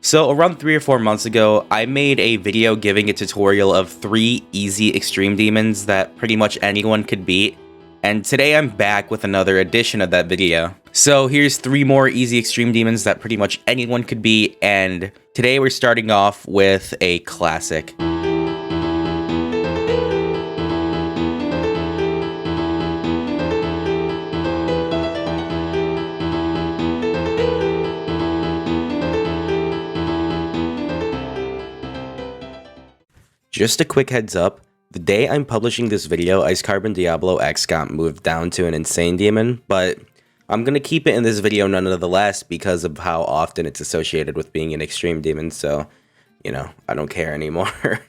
So around 3 or 4 months ago, I made a video giving a tutorial of 3 easy extreme demons that pretty much anyone could beat. And today I'm back with another edition of that video. So here's 3 more easy extreme demons that pretty much anyone could beat, and today we're starting off with a classic. Just a quick heads up, the day I'm publishing this video, Carbon Diablo X got moved down to an insane demon, but I'm gonna keep it in this video nonetheless because of how often it's associated with being an extreme demon, so, you know, I don't care anymore.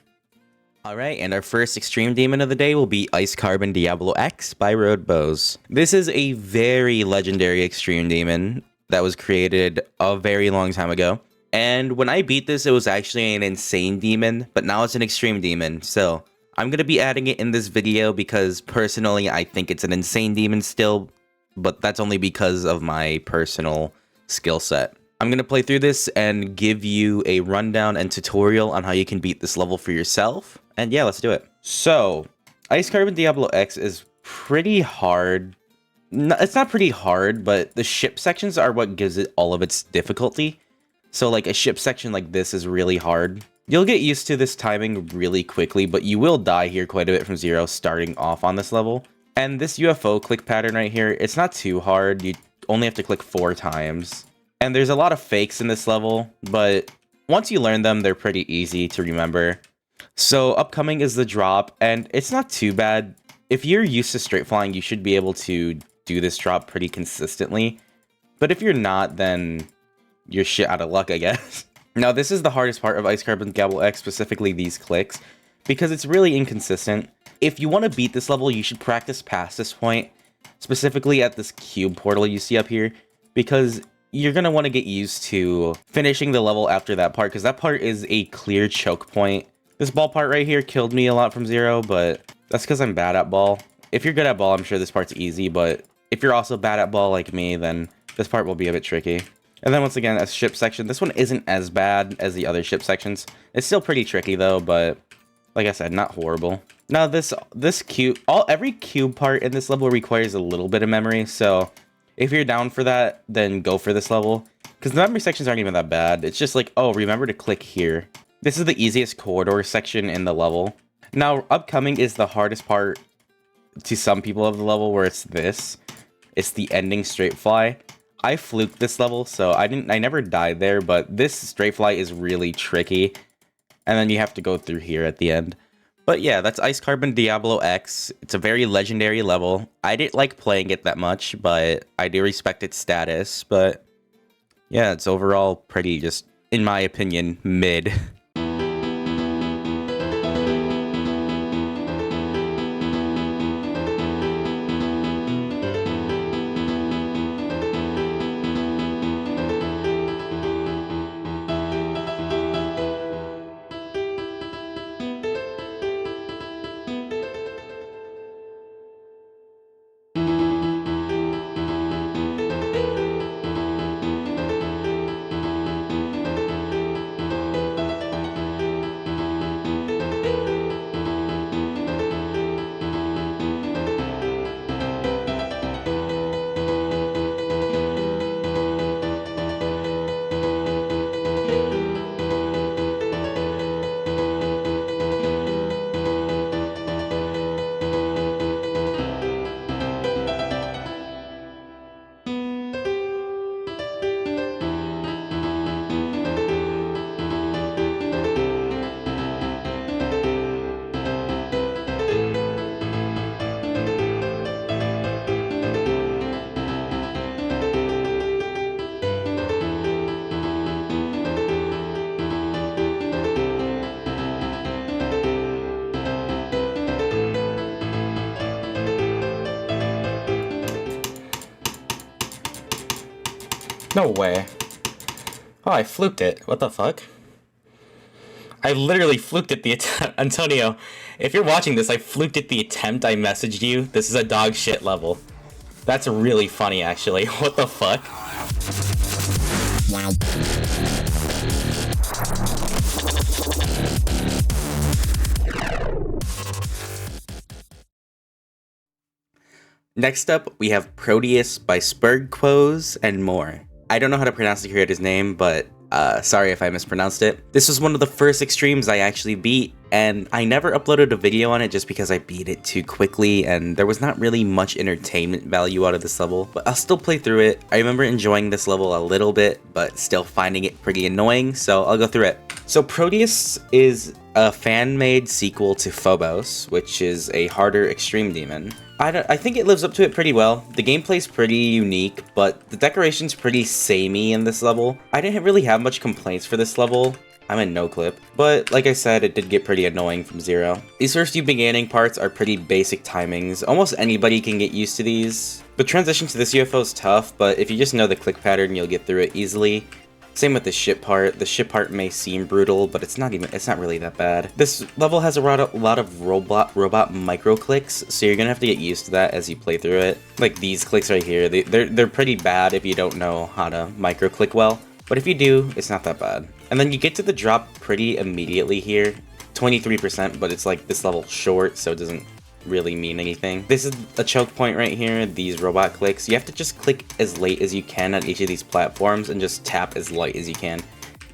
Alright, and our first extreme demon of the day will be Carbon Diablo X by Road Bows. This is a very legendary extreme demon that was created a very long time ago. And when I beat this, it was actually an insane demon, but now it's an extreme demon. So I'm going to be adding it in this video because personally, I think it's an insane demon still, but that's only because of my personal skill set. I'm going to play through this and give you a rundown and tutorial on how you can beat this level for yourself. And yeah, let's do it. So Carbon Diablo X is pretty hard. No, it's not pretty hard, but the ship sections are what gives it all of its difficulty. So like a ship section like this is really hard. You'll get used to this timing really quickly, but you will die here quite a bit from zero starting off on this level. And this UFO click pattern right here, it's not too hard. You only have to click 4 times. And there's a lot of fakes in this level, but once you learn them, they're pretty easy to remember. So upcoming is the drop, and it's not too bad. If you're used to straight flying, you should be able to do this drop pretty consistently. But if you're not, then you're shit out of luck, I guess. Now, this is the hardest part of Carbon Diablo X, specifically these clicks, because it's really inconsistent. If you want to beat this level, you should practice past this point, specifically at this cube portal you see up here, because you're going to want to get used to finishing the level after that part, because that part is a clear choke point. This ball part right here killed me a lot from zero, but that's because I'm bad at ball. If you're good at ball, I'm sure this part's easy, but if you're also bad at ball like me, then this part will be a bit tricky. And then once again, a ship section. This one isn't as bad as the other ship sections. It's still pretty tricky though, but like I said, not horrible. Now every cube part in this level requires a little bit of memory, so if you're down for that, then go for this level. Because the memory sections aren't even that bad. It's just like, oh, remember to click here. This is the easiest corridor section in the level. Now, upcoming is the hardest part to some people of the level, where it's this. It's the ending straight fly. I fluked this level, so I never died there, but this straight fly is really tricky. And then you have to go through here at the end. But yeah, that's Carbon Diablo X. It's a very legendary level. I didn't like playing it that much, but I do respect its status. But yeah, it's overall pretty, just, in my opinion, mid. No way. Oh, I fluked it. What the fuck? I literally fluked at the attempt. Antonio, if you're watching this, I fluked at the attempt I messaged you. This is a dog shit level. That's really funny, actually. What the fuck? Next up, we have Proteus by Spurgquos and more. I don't know how to pronounce the creator's name, but sorry if I mispronounced it. This was one of the first extremes I actually beat, and I never uploaded a video on it just because I beat it too quickly and there was not really much entertainment value out of this level, but I'll still play through it. I remember enjoying this level a little bit, but still finding it pretty annoying, so I'll go through it. So Proteus is a fan-made sequel to Phobos, which is a harder extreme demon. I think it lives up to it pretty well. The gameplay's pretty unique, but the decoration's pretty samey in this level. I didn't really have much complaints for this level. I'm in no clip, but like I said, it did get pretty annoying from zero. These first few beginning parts are pretty basic timings. Almost anybody can get used to these. The transition to this UFO is tough, but if you just know the click pattern, you'll get through it easily. Same with the ship part. The ship part may seem brutal, but it's not really that bad. This level has a lot of robot micro clicks, so you're gonna have to get used to that as you play through it. Like these clicks right here, they're pretty bad if you don't know how to micro click well, but if you do, it's not that bad. And then you get to the drop pretty immediately here, 23%, but it's like this level short, so it doesn't really mean anything. This is a choke point right here, these robot clicks. You have to just click as late as you can on each of these platforms and just tap as light as you can.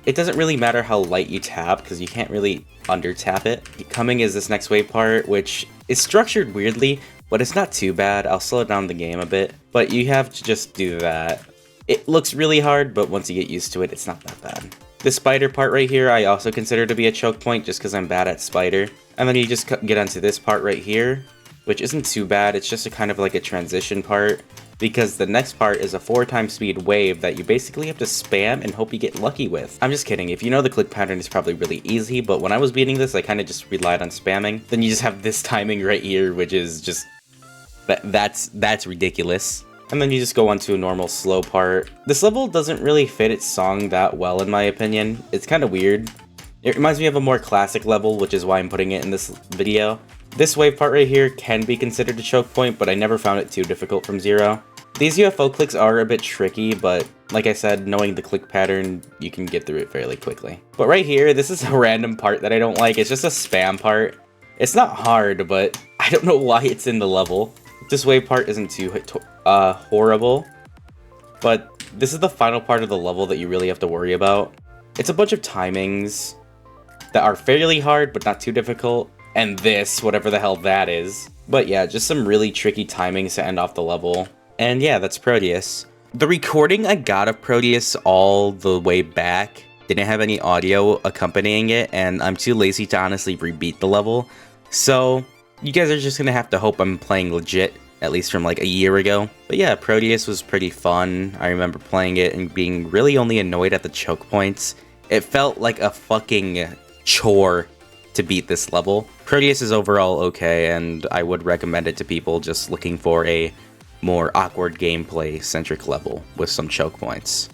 It doesn't really matter how light you tap because you can't really under tap it. Coming is this next wave part, which is structured weirdly, but it's not too bad. I'll slow down the game a bit, but you have to just do that. It looks really hard, but once you get used to it, it's not that bad. This spider part right here, I also consider to be a choke point just because I'm bad at spider. And then you just get onto this part right here, which isn't too bad. It's just a kind of like a transition part because the next part is a 4x speed wave that you basically have to spam and hope you get lucky with. I'm just kidding. If you know the click pattern, it's probably really easy, but when I was beating this, I kind of just relied on spamming. Then you just have this timing right here, which is just, that's ridiculous. And then you just go on to a normal slow part. This level doesn't really fit its song that well in my opinion. It's kind of weird. It reminds me of a more classic level, which is why I'm putting it in this video. This wave part right here can be considered a choke point, but I never found it too difficult from zero. These UFO clicks are a bit tricky, but like I said, knowing the click pattern, you can get through it fairly quickly. But right here, this is a random part that I don't like. It's just a spam part. It's not hard, but I don't know why it's in the level. This wave part isn't too horrible, but this is the final part of the level that you really have to worry about. It's a bunch of timings that are fairly hard, but not too difficult. And this, whatever the hell that is. But yeah, just some really tricky timings to end off the level. And yeah, that's Proteus. The recording I got of Proteus all the way back didn't have any audio accompanying it, and I'm too lazy to honestly rebeat the level. So you guys are just gonna have to hope I'm playing legit, at least from like a year ago. But yeah, Proteus was pretty fun. I remember playing it and being really only annoyed at the choke points. It felt like a fucking chore to beat this level. Proteus is overall okay, and I would recommend it to people just looking for a more awkward gameplay centric level with some choke points.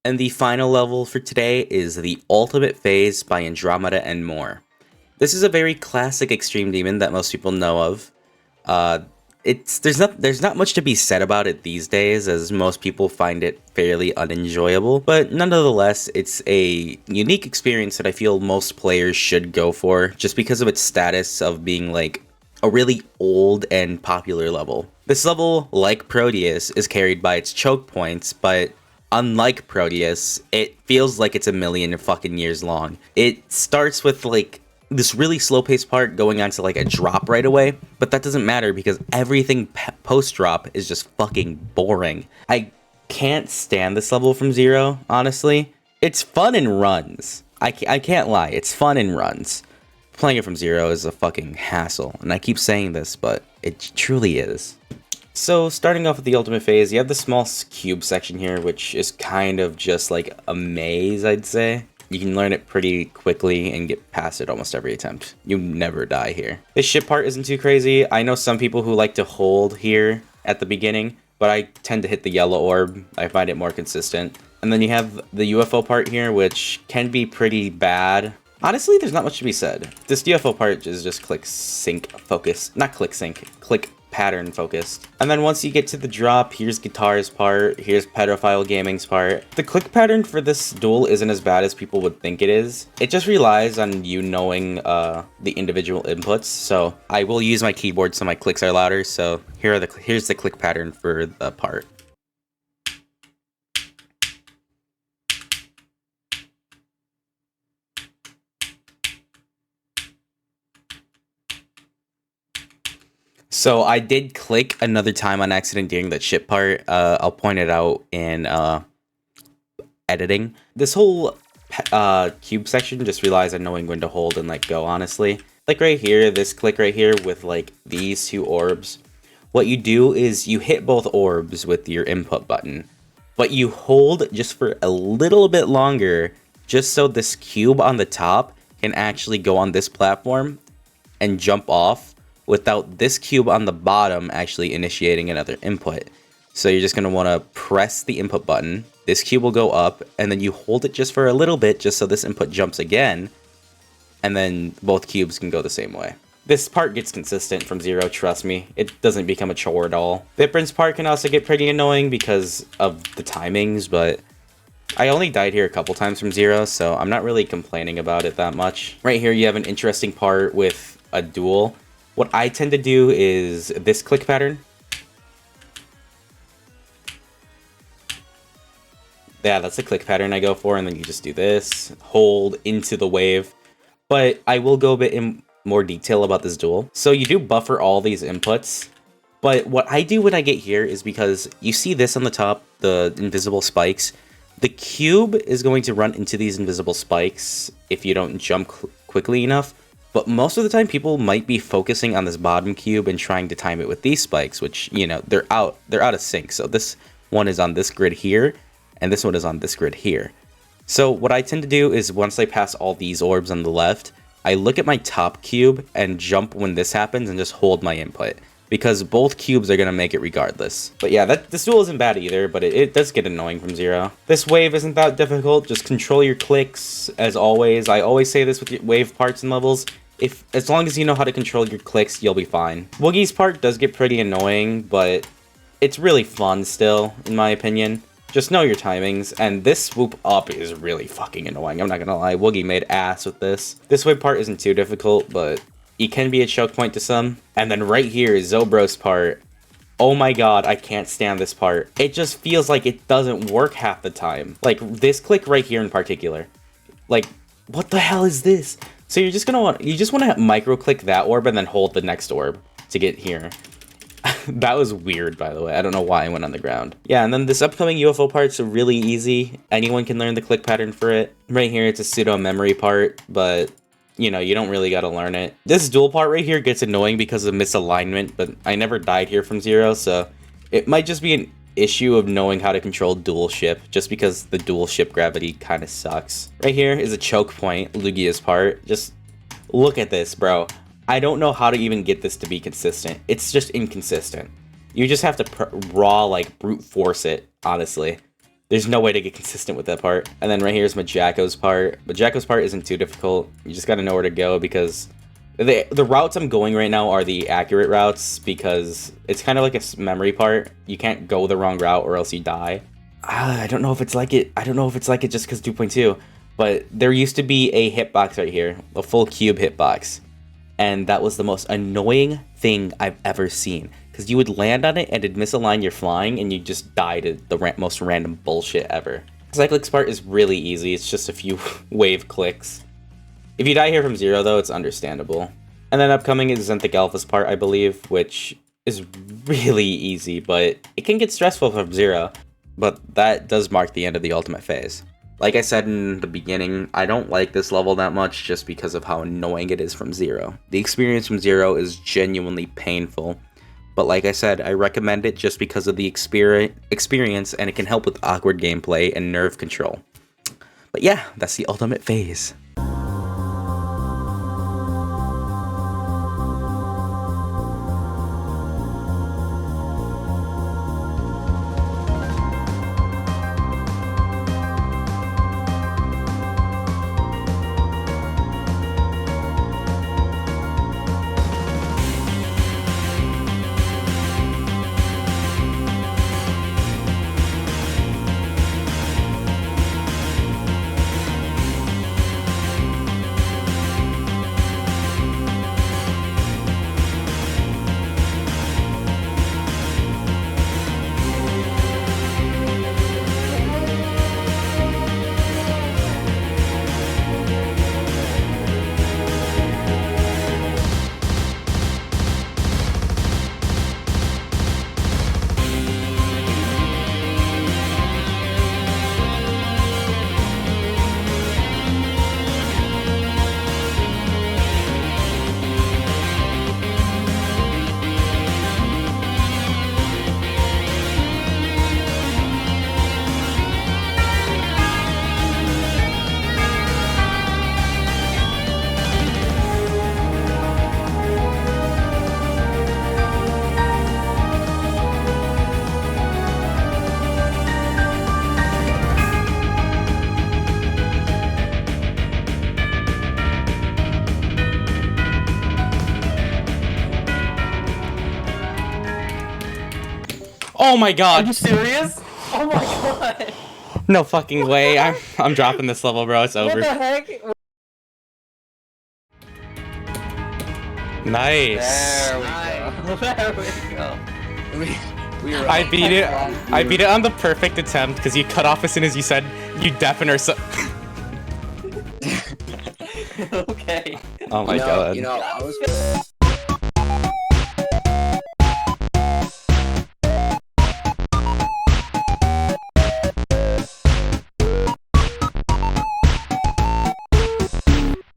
And the final level for today is the Ultimate Phase by Andromeda and more. This is a very classic extreme demon that most people know of. There's not much to be said about it these days, as most people find it fairly unenjoyable, but nonetheless, it's a unique experience that I feel most players should go for, just because of its status of being like a really old and popular level. This level, like Proteus, is carried by its choke points, but unlike Proteus, it feels like it's a million fucking years long. It starts with like this really slow-paced part going on to like a drop right away, but that doesn't matter because everything post-drop is just fucking boring. I can't stand this level from Zero, honestly. It's fun in runs. I can't lie, it's fun in runs. Playing it from Zero is a fucking hassle, and I keep saying this, but it truly is. So, starting off with the ultimate phase, you have the small cube section here, which is kind of just like a maze, I'd say. You can learn it pretty quickly and get past it almost every attempt. You never die here. This ship part isn't too crazy. I know some people who like to hold here at the beginning, but I tend to hit the yellow orb. I find it more consistent. And then you have the UFO part here, which can be pretty bad. Honestly, there's not much to be said. This UFO part is just click sync focus. Not click sync, click pattern focused. And then once you get to the drop, here's Guitar's part, here's Pedophile Gaming's part. The click pattern for this duel isn't as bad as people would think it is. It just relies on you knowing the individual inputs. So I will use my keyboard so my clicks are louder. So here's the click pattern for the part. So I did click another time on accident during that ship part. I'll point it out in editing. This whole cube section just relies on knowing when to hold and let go, honestly. Like right here, this click right here with like these two orbs. What you do is you hit both orbs with your input button, but you hold just for a little bit longer, just so this cube on the top can actually go on this platform and jump off without this cube on the bottom actually initiating another input. So you're just going to want to press the input button. This cube will go up, and then you hold it just for a little bit, just so this input jumps again, and then both cubes can go the same way. This part gets consistent from Zero, trust me. It doesn't become a chore at all. Viprin's part can also get pretty annoying because of the timings, but I only died here a couple times from Zero, so I'm not really complaining about it that much. Right here you have an interesting part with a duel. What I tend to do is this click pattern. Yeah, that's the click pattern I go for, and then you just do this, hold into the wave. But I will go a bit in more detail about this duel. So you do buffer all these inputs, but what I do when I get here is because you see this on the top, the invisible spikes. The cube is going to run into these invisible spikes if you don't jump quickly enough. But most of the time, people might be focusing on this bottom cube and trying to time it with these spikes, which, you know, they're out of sync. So this one is on this grid here, and this one is on this grid here. So what I tend to do is once I pass all these orbs on the left, I look at my top cube and jump when this happens and just hold my input, because both cubes are going to make it regardless. But yeah, this duel isn't bad either, but it does get annoying from Zero. This wave isn't that difficult, just control your clicks as always. I always say this with your wave parts and levels. As long as you know how to control your clicks, you'll be fine. Woogie's part does get pretty annoying, but it's really fun still, in my opinion. Just know your timings, and this swoop up is really fucking annoying, I'm not gonna lie. Woogie made ass with this. This wave part isn't too difficult, but it can be a choke point to some. And then right here is Zobro's part. Oh my god, I can't stand this part. It just feels like it doesn't work half the time. Like, this click right here in particular. Like, what the hell is this? So you just want to micro click that orb and then hold the next orb to get here. That was weird, by the way. I don't know why I went on the ground. Yeah, and then this upcoming UFO part's really easy. Anyone can learn the click pattern for it. Right here, it's a pseudo memory part, but you know, you don't really gotta learn it. This dual part right here gets annoying because of misalignment, but I never died here from Zero, so it might just be an issue of knowing how to control dual ship, just because the dual ship gravity kind of sucks. Right here is a choke point, Lugia's part. Just look at this, bro. I don't know how to even get this to be consistent. It's just inconsistent. You just have to raw, like, brute force it, honestly. There's no way to get consistent with that part. And then right here is Majaco's part. Majaco's part isn't too difficult. You just gotta know where to go because the routes I'm going right now are the accurate routes because it's kind of like a memory part. You can't go the wrong route or else you die. I don't know if it's like it. I don't know if it's like it just because 2.2. But there used to be a hitbox right here, a full cube hitbox. And that was the most annoying thing I've ever seen. Because you would land on it and it'd misalign your flying and you just die to the most random bullshit ever. Cyclic's part is really easy. It's just a few wave clicks. If you die here from 0 though, it's understandable. And then upcoming is Xanthic Alpha's part, I believe, which is really easy, but it can get stressful from 0. But that does mark the end of the ultimate phase. Like I said in the beginning, I don't like this level that much just because of how annoying it is from 0. The experience from 0 is genuinely painful. But like I said, I recommend it just because of the experience and it can help with awkward gameplay and nerve control. But yeah, that's the ultimate phase. Oh my god. Are you serious? Oh my god. No fucking way. I'm dropping this level, bro. It's over. What the heck? Nice. There we go. There we go. We were I beat it. I beat it on the perfect attempt because you cut off as soon as you said you deafen or so. Okay. Oh my god. You know, I was